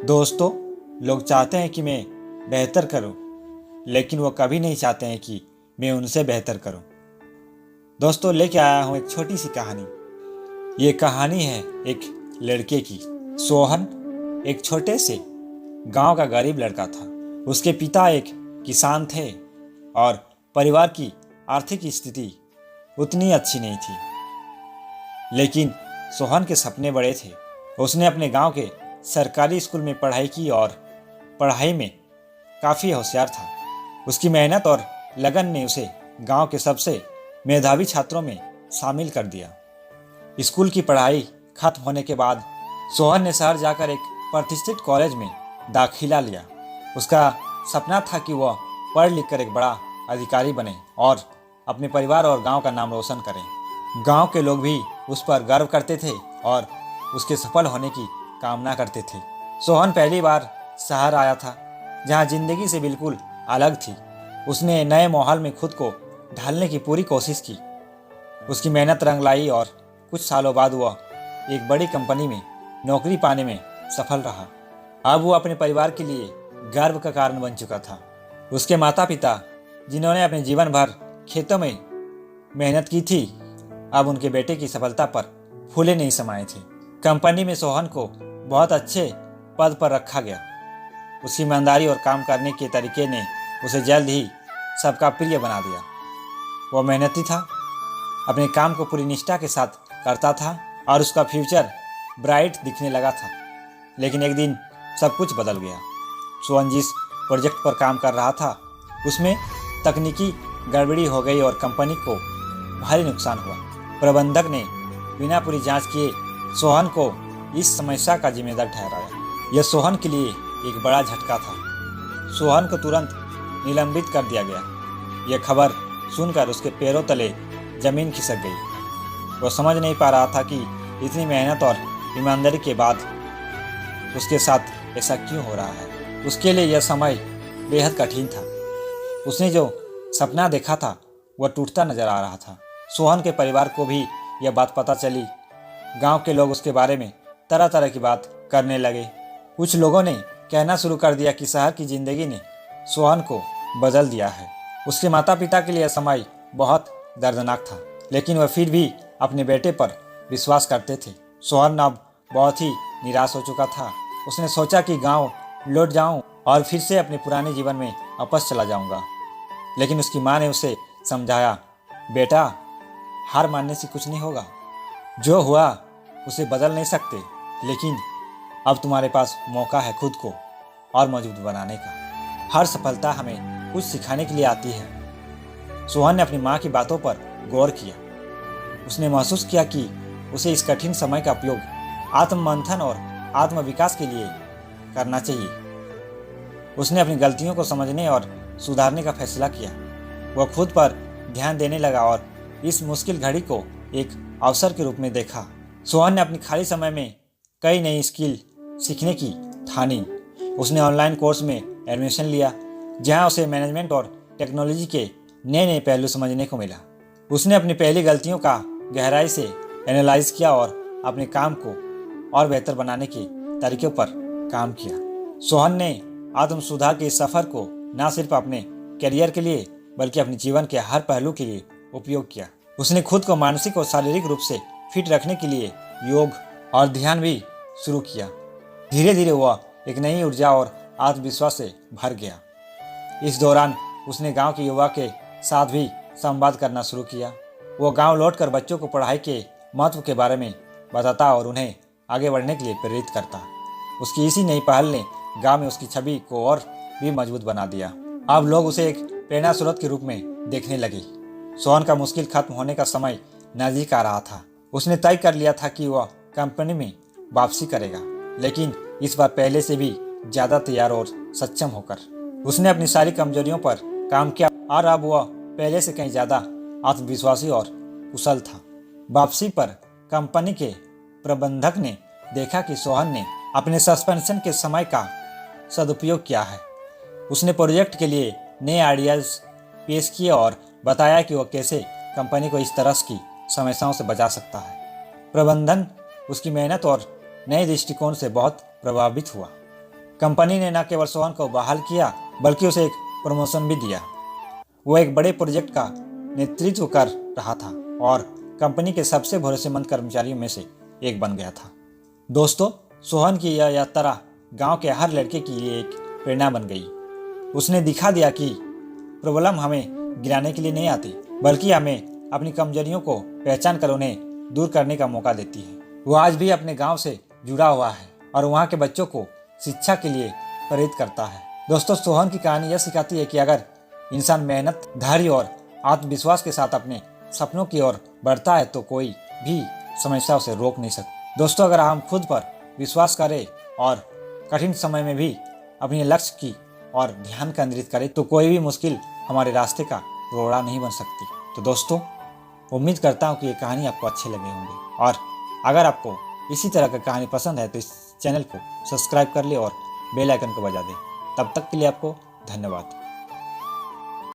दोस्तों, लोग चाहते हैं कि मैं बेहतर करूं, लेकिन वो कभी नहीं चाहते हैं कि मैं उनसे बेहतर करूं। दोस्तों, लेके आया हूं एक छोटी सी कहानी। ये कहानी है एक लड़के की। सोहन एक छोटे से गांव का गरीब लड़का था। उसके पिता एक किसान थे और परिवार की आर्थिक स्थिति उतनी अच्छी नहीं थी। लेकिन सोहन के सपने बड़े थे। उसने अपने गांव के सरकारी स्कूल में पढ़ाई की और पढ़ाई में काफ़ी होशियार था। उसकी मेहनत और लगन ने उसे गांव के सबसे मेधावी छात्रों में शामिल कर दिया। स्कूल की पढ़ाई खत्म होने के बाद सोहन ने शहर जाकर एक प्रतिष्ठित कॉलेज में दाखिला लिया। उसका सपना था कि वह पढ़ लिख कर एक बड़ा अधिकारी बने और अपने परिवार और गांव का नाम रोशन करें। गांव के लोग भी उस पर गर्व करते थे और उसके सफल होने की कामना करते थे। सोहन पहली बार शहर आया था, जहां जिंदगी से बिल्कुल अलग थी। उसने नए माहौल में खुद को ढालने की पूरी कोशिश की। उसकी मेहनत रंग लाई और कुछ सालों बाद वह एक बड़ी कंपनी में नौकरी पाने में सफल रहा। अब वो अपने परिवार के लिए गर्व का कारण बन चुका था। उसके माता पिता, जिन्होंने अपने जीवन भर खेतों में मेहनत की थी, अब उनके बेटे की सफलता पर फूले नहीं समाये थे। कंपनी में सोहन को बहुत अच्छे पद पर रखा गया। उसकी ईमानदारी और काम करने के तरीके ने उसे जल्द ही सबका प्रिय बना दिया। वह मेहनती था, अपने काम को पूरी निष्ठा के साथ करता था और उसका फ्यूचर ब्राइट दिखने लगा था। लेकिन एक दिन सब कुछ बदल गया। सोहन जिस प्रोजेक्ट पर काम कर रहा था, उसमें तकनीकी गड़बड़ी हो गई और कंपनी को भारी नुकसान हुआ। प्रबंधक ने बिना पूरी जांच किए सोहन को इस समस्या का जिम्मेदार ठहराया। यह सोहन के लिए एक बड़ा झटका था। सोहन को तुरंत निलंबित कर दिया गया। यह खबर सुनकर उसके पैरों तले जमीन खिसक गई। वह समझ नहीं पा रहा था कि इतनी मेहनत और ईमानदारी के बाद उसके साथ ऐसा क्यों हो रहा है। उसके लिए यह समय बेहद कठिन था। उसने जो सपना देखा था वह टूटता नजर आ रहा था। सोहन के परिवार को भी यह बात पता चली। गांव के लोग उसके बारे में तरह तरह की बात करने लगे। कुछ लोगों ने कहना शुरू कर दिया कि शहर की जिंदगी ने सोहन को बदल दिया है। उसके माता पिता के लिए यह समय बहुत दर्दनाक था, लेकिन वह फिर भी अपने बेटे पर विश्वास करते थे। सोहन अब बहुत ही निराश हो चुका था। उसने सोचा कि गांव लौट जाऊं और फिर से अपने पुराने जीवन में वापस चला जाऊंगा। लेकिन उसकी माँ ने उसे समझाया, बेटा, हार मानने से कुछ नहीं होगा। जो हुआ उसे बदल नहीं सकते, लेकिन अब तुम्हारे पास मौका है खुद को और मजबूत बनाने का। हर सफलता हमें कुछ सिखाने के लिए आती है। सोहन ने अपनी माँ की बातों पर गौर किया। उसने महसूस किया कि उसे इस कठिन समय का उपयोग आत्ममंथन और आत्मविकास के लिए करना चाहिए। उसने अपनी गलतियों को समझने और सुधारने का फैसला किया। वह खुद पर ध्यान देने लगा और इस मुश्किल घड़ी को एक अवसर के रूप में देखा। सोहन ने अपनी खाली समय में कई नई स्किल सीखने की ठानी। उसने ऑनलाइन कोर्स में एडमिशन लिया, जहां उसे मैनेजमेंट और टेक्नोलॉजी के नए नए पहलू समझने को मिला। उसने अपनी पहली गलतियों का गहराई से एनालाइज किया और अपने काम को और बेहतर बनाने के तरीकों पर काम किया। सोहन ने आत्म सुधार के इस सफर को न सिर्फ अपने करियर के लिए बल्कि अपने जीवन के हर पहलू के लिए उपयोग किया। उसने खुद को मानसिक और शारीरिक रूप से फिट रखने के लिए योग और ध्यान भी शुरू किया। धीरे धीरे वह एक नई ऊर्जा और आत्मविश्वास से भर गया। इस दौरान उसने गांव के युवा के साथ भी संवाद करना शुरू किया। वो गांव लौटकर बच्चों को पढ़ाई के महत्व के बारे में बताता और उन्हें आगे बढ़ने के लिए प्रेरित करता। उसकी इसी नई पहल ने गांव में उसकी छवि को और भी मजबूत बना दिया। अब लोग उसे एक प्रेरणा स्रोत के रूप में देखने लगे। सोहन का मुश्किल खत्म होने का समय नजदीक आ रहा था। उसने तय कर लिया था कि वह कंपनी में वापसी करेगा, लेकिन इस बार पहले से भी ज्यादा तैयार और सक्षम होकर। उसने अपनी सारी कमजोरियों पर काम किया और अब वह पहले से कहीं ज्यादा आत्मविश्वासी और कुशल था। वापसी पर कंपनी के प्रबंधक ने देखा कि सोहन ने अपने सस्पेंशन के समय का सदुपयोग किया है। उसने प्रोजेक्ट के लिए नए आइडियाज पेश किए और बताया कि वह कैसे कंपनी को इस तरह की समस्याओं से बचा सकता है। प्रबंधन उसकी मेहनत और नए दृष्टिकोण से बहुत प्रभावित हुआ। कंपनी ने न केवल सोहन को बहाल किया बल्कि उसे एक प्रमोशन भी दिया। वो एक बड़े प्रोजेक्ट का नेतृत्व कर रहा था और कंपनी के सबसे भरोसेमंद कर्मचारियों में से एक बन गया था। दोस्तों, सोहन की यह यात्रा गांव के हर लड़के के लिए एक प्रेरणा बन गई। उसने दिखा दिया कि प्रॉब्लम हमें गिराने के लिए नहीं आती बल्कि हमें अपनी कमजोरियों को पहचान कर उन्हें दूर करने का मौका देती है। वो आज भी अपने गांव से जुड़ा हुआ है और वहाँ के बच्चों को शिक्षा के लिए प्रेरित करता है। दोस्तों, सोहन की कहानी यह सिखाती है कि अगर इंसान मेहनत, धैर्य और आत्मविश्वास के साथ अपने सपनों की ओर बढ़ता है तो कोई भी समस्या उसे रोक नहीं सकती। दोस्तों, अगर हम खुद पर विश्वास करें और कठिन समय में भी अपने लक्ष्य की और ध्यान केंद्रित करें तो कोई भी मुश्किल हमारे रास्ते का रोड़ा नहीं बन सकती। तो दोस्तों, उम्मीद करता हूँ कि ये कहानी आपको अच्छे लगे होंगे और अगर आपको इसी तरह की कहानी पसंद है तो इस चैनल को सब्सक्राइब कर ले और बेल आइकन को बजा दे। तब तक के लिए आपको धन्यवाद।